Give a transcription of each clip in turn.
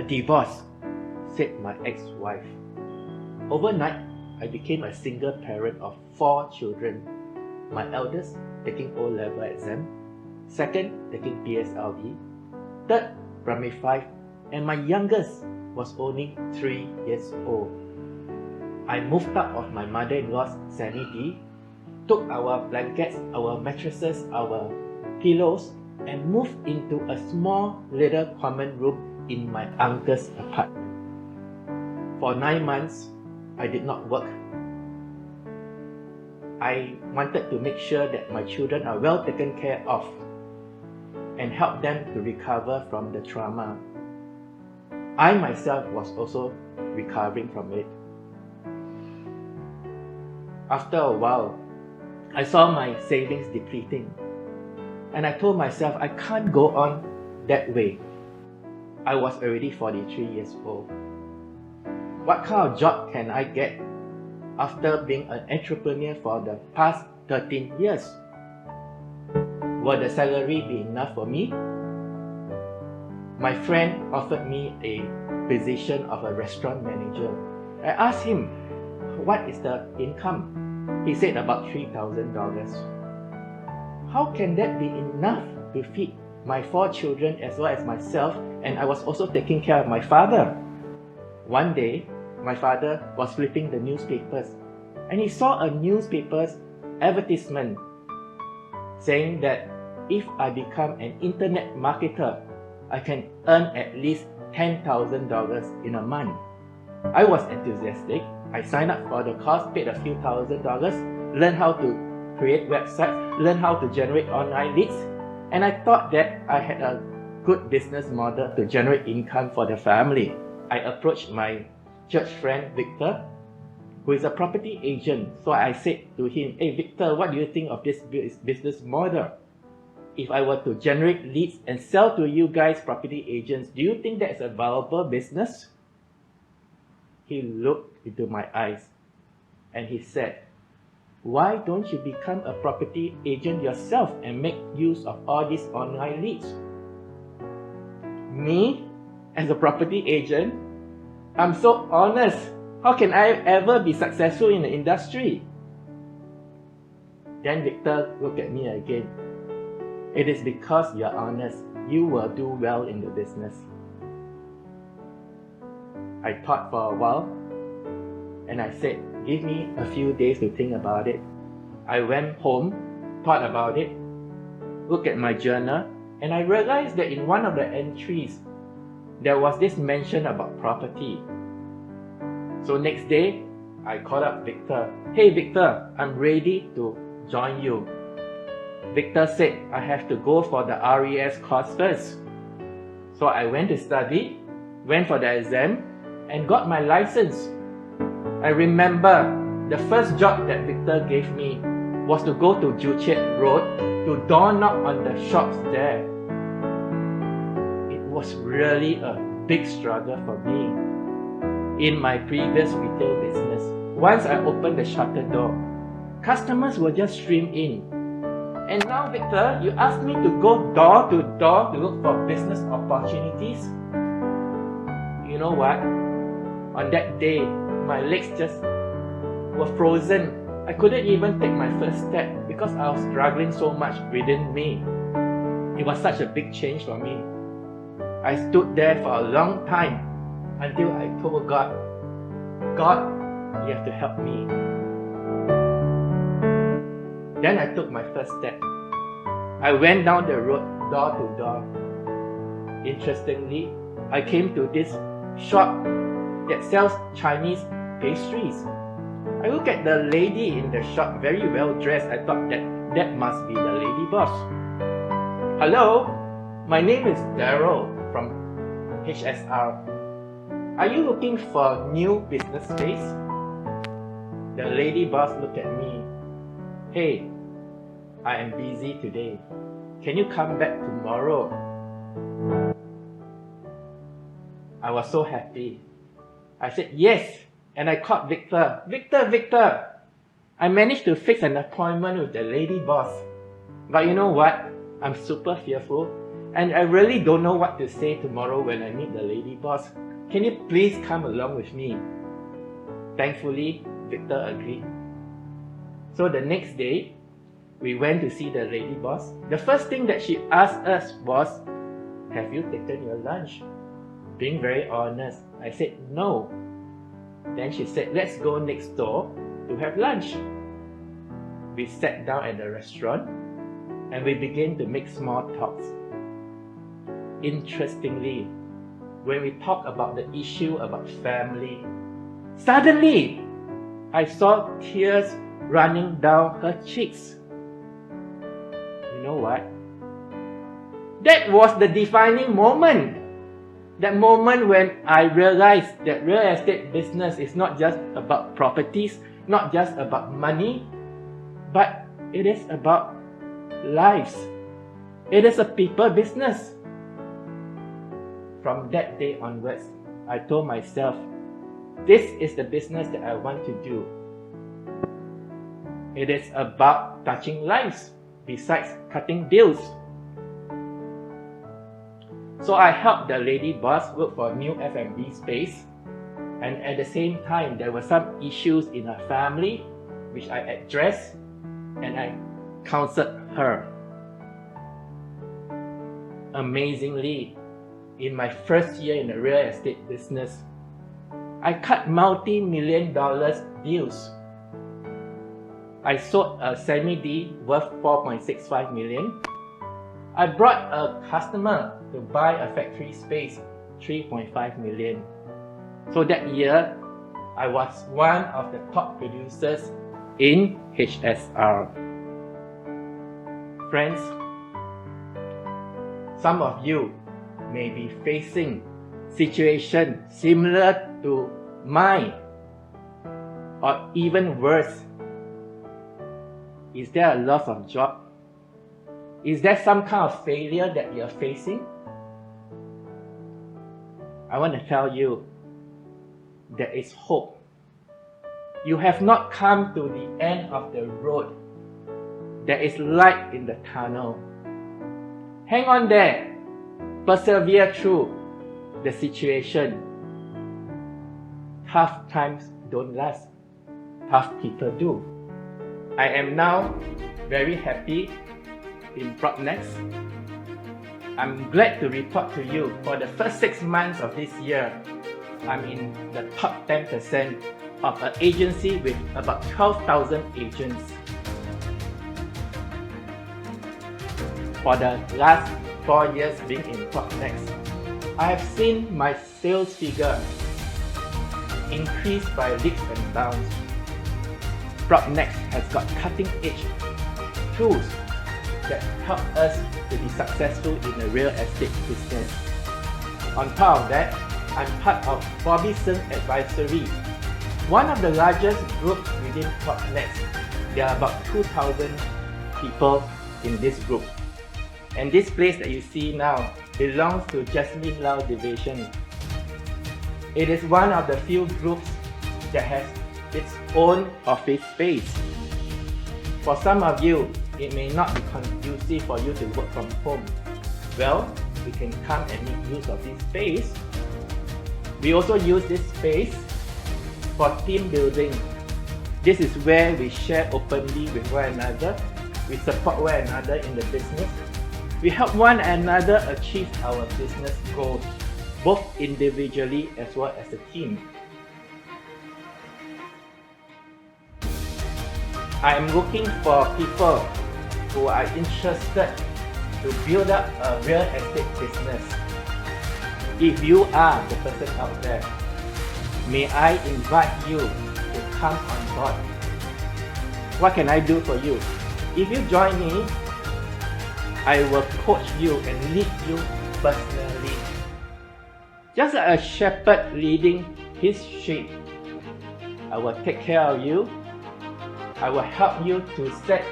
divorce, said my ex-wife. Overnight, I became a single parent of 4 children. My eldest taking O-level exam, second taking PSLE, third primary 5, and my youngest was only 3 years old. I moved out of my mother-in-law's sanity, took our blankets, our mattresses, our pillows, and moved into a small little common room in my uncle's apartment. For 9 months, I did not work. I wanted to make sure that my children are well taken care of and help them to recover from the trauma. I myself was also recovering from it. After a while, I saw my savings depleting, and I told myself I can't go on that way. I was already 43 years old. What kind of job can I get after being an entrepreneur for the past 13 years? Will the salary be enough for me? My friend offered me a position of a restaurant manager. I asked him, what is the income? He said about $3,000. How can that be enough to feed my 4 children as well as myself? And I was also taking care of my father. One day, my father was flipping the newspapers and he saw a newspaper's advertisement saying that if I become an internet marketer, I can earn at least $10,000 in a month. I was enthusiastic. I signed up for the course, paid a few $1,000s, learned how to create websites, learned how to generate online leads, and I thought that I had a good business model to generate income for the family. I approached my church friend Victor, who is a property agent. So I said to him, hey Victor, what do you think of this business model? If I were to generate leads and sell to you guys, property agents, do you think that's a viable business? He looked into my eyes and he said, why don't you become a property agent yourself and make use of all these online leads? Me, as a property agent, I'm so honest. How can I ever be successful in the industry? Then Victor looked at me again. It is because you're honest, you will do well in the business. I thought for a while and I said, give me a few days to think about it. I went home, thought about it, looked at my journal, and I realized that in one of the entries, there was this mention about property. So next day, I called up Victor. Hey Victor, I'm ready to join you. Victor said I have to go for the RES course first. So I went to study, went for the exam, and got my license. I remember the first job that Victor gave me was to go to Joo Chiat Road to door knock on the shops there. It was really a big struggle for me. In my previous retail business, once I opened the shutter door, customers will just stream in. And now, Victor, you asked me to go door to door to look for business opportunities. You know what? On that day, my legs just were frozen. I couldn't even take my first step because I was struggling so much within me. It was such a big change for me. I stood there for a long time until I told God, God, you have to help me. Then I took my first step. I went down the road, door to door. Interestingly, I came to this shop that sells Chinese pastries. I looked at the lady in the shop, very well dressed. I thought that must be the lady boss. Hello, my name is Daryl from HSR. Are you looking for new business space? The lady boss looked at me. Hey, I am busy today. Can you come back tomorrow? I was so happy. I said yes, and I called Victor. Victor, I managed to fix an appointment with the lady boss. But you know what? I'm super fearful And I really don't know what to say tomorrow when I meet the lady boss. Can you please come along with me? Thankfully, Victor agreed. So the next day, we went to see the lady boss. The first thing that she asked us was, have you taken your lunch? Being very honest, I said no. Then she said, let's go next door to have lunch. We sat down at the restaurant and we began to make small talks. Interestingly, when we talk about the issue about family, suddenly I saw tears running down her cheeks. You know what? That was the defining moment. That moment when I realized that real estate business is not just about properties, not just about money, but it is about lives. It is a people business. From that day onwards, I told myself, this is the business that I want to do. It is about touching lives besides cutting deals. So I helped the lady boss work for a new F&B space, and at the same time there were some issues in her family which I addressed and I counseled her. Amazingly, in my first year in the real estate business, I cut multi-million dollars deals. I sold a semi-D worth 4.65 million. I brought a customer to buy a factory space, 3.5 million. So that year, I was one of the top producers in HSR. Friends, some of you may be facing situations similar to mine, or even worse. Is there a loss of job? Is there some kind of failure that you're facing? I want to tell you, there is hope. You have not come to the end of the road. There is light in the tunnel. Hang on there. Persevere through the situation. Tough times don't last. Tough people do. I am now very happy in Propnex. I'm glad to report to you, for the first 6 months of this year, I'm in the top 10% of an agency with about 12,000 agents. For the last 4 years being in Propnex, I have seen my sales figure increase by leaps and bounds. Propnex has got cutting-edge tools that help us to be successful in the real estate business. On top of that, I'm part of Forbison Advisory, one of the largest groups within Propnex. There are about 2,000 people in this group. And this place that you see now belongs to Jasmine Lau Division. It is one of the few groups that has its own office space. For some of you, it may not be conducive for you to work from home. Well, you can come and make use of this space. We also use this space for team building. This is where we share openly with one another. We support one another in the business. We help one another achieve our business goals, both individually as well as a team. I am looking for people who are interested to build up a real estate business. If you are the person out there, may I invite you to come on board. What can I do for you? If you join me, I will coach you and lead you personally. Just like a shepherd leading his sheep, I will take care of you. I will help you to set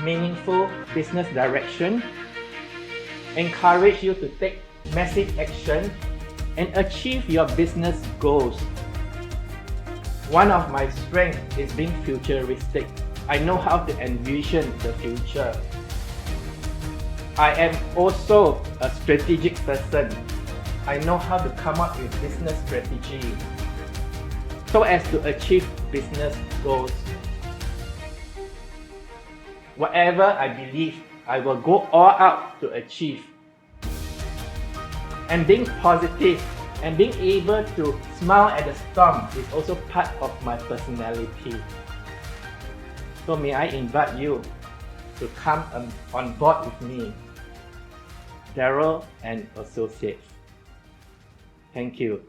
meaningful business direction, encourage you to take massive action, and achieve your business goals. One of my strengths is being futuristic. I know how to envision the future. I am also a strategic person. I know how to come up with business strategy so as to achieve business goals. Whatever I believe, I will go all out to achieve. And being positive and being able to smile at the storm is also part of my personality. So may I invite you to come on board with me, Daryl and Associates. Thank you.